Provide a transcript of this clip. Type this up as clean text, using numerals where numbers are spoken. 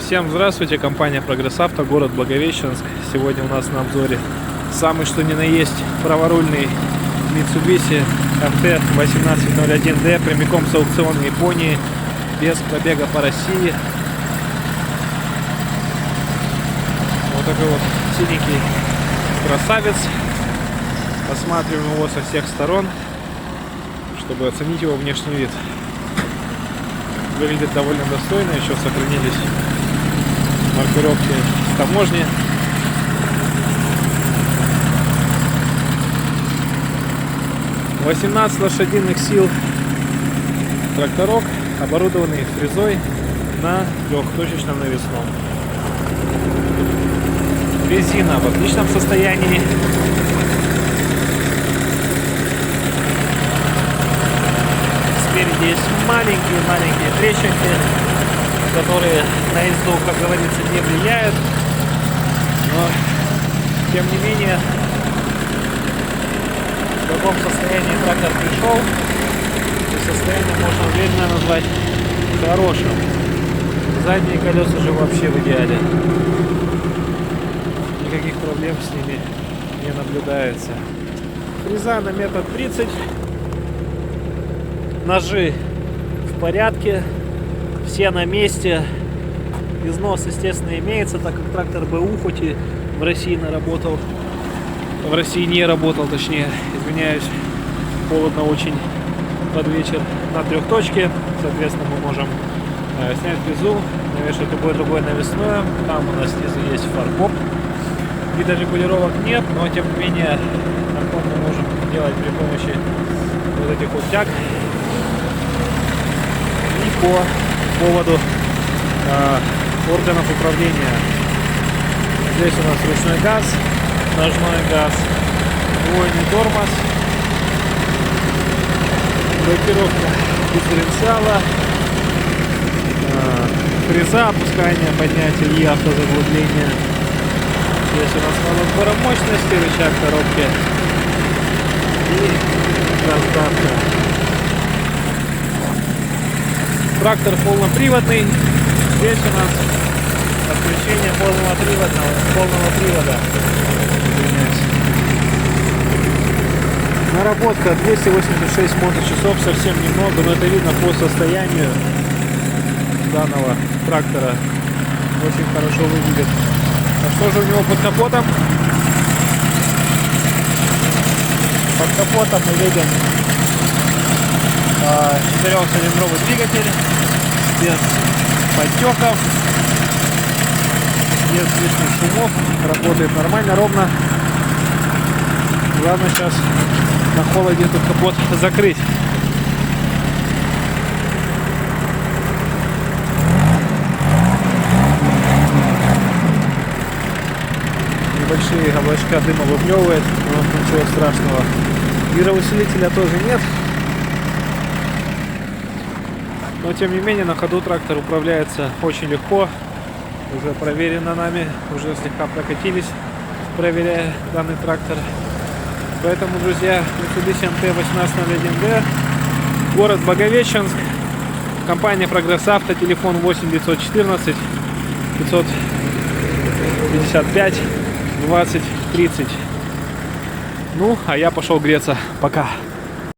Всем здравствуйте, компания Прогресс Авто, город Благовещенск. Сегодня у нас на обзоре самый что ни на есть праворульный Mitsubishi MT-1801D, прямиком с аукциона Японии, без пробега по России. Вот такой вот синенький красавец. Осматриваем его со всех сторон, чтобы оценить его внешний вид. Выглядит довольно достойно, еще сохранились маркировки с таможни. — 18 лошадиных сил тракторок, оборудованный фрезой на трехточечном навесном. Резина в отличном состоянии. Спереди есть маленькие трещинки, которые на езду, как говорится, не влияют. Но, тем не менее, в каком состоянии трактор пришел, и состояние можно уверенно назвать хорошим. Задние колеса же вообще в идеале. Никаких проблем с ними не наблюдается. Фреза на 1,30 м. Ножи в порядке, все на месте. Износ, естественно, имеется, так как трактор БУ, хоть и в России не работал, точнее, извиняюсь, холодно очень под вечер на трехточке. Соответственно, мы можем снять фрезу, навешать любое другое навесное. Там у нас снизу есть фаркоп. Видорегулировок нет, но тем не менее фаркоп мы можем делать при помощи вот этих вот тяг. И по поводу органов управления. Здесь у нас ручной газ, ножной газ, двойный тормоз, блокировка дифференциала, фреза, опускание, поднятие и автозаглубление. Здесь у нас малосбора мощности, рычаг коробки и раздатка. Трактор полноприводный. Здесь у нас отключение полного привода. Наработка 286 моточасов, совсем немного, но это видно по состоянию данного трактора. Очень хорошо выглядит. А что же у него под капотом? Под капотом мы видим 4-цилиндровый двигатель без подтеков, без лишних шумов, работает нормально, ровно. Главное сейчас на холоде этот капот закрыть. Небольшие облачка дыма выплевывает, но ничего страшного. Гидроусилителя тоже нет. Но тем не менее на ходу трактор управляется очень легко. Уже проверено нами, уже слегка прокатились, проверяя данный трактор. Поэтому, друзья, Mitsubishi MT-1801D, город Благовещенск, компания Прогресс Авто, телефон 8 914 555 20 30. Ну, а я пошел греться. Пока.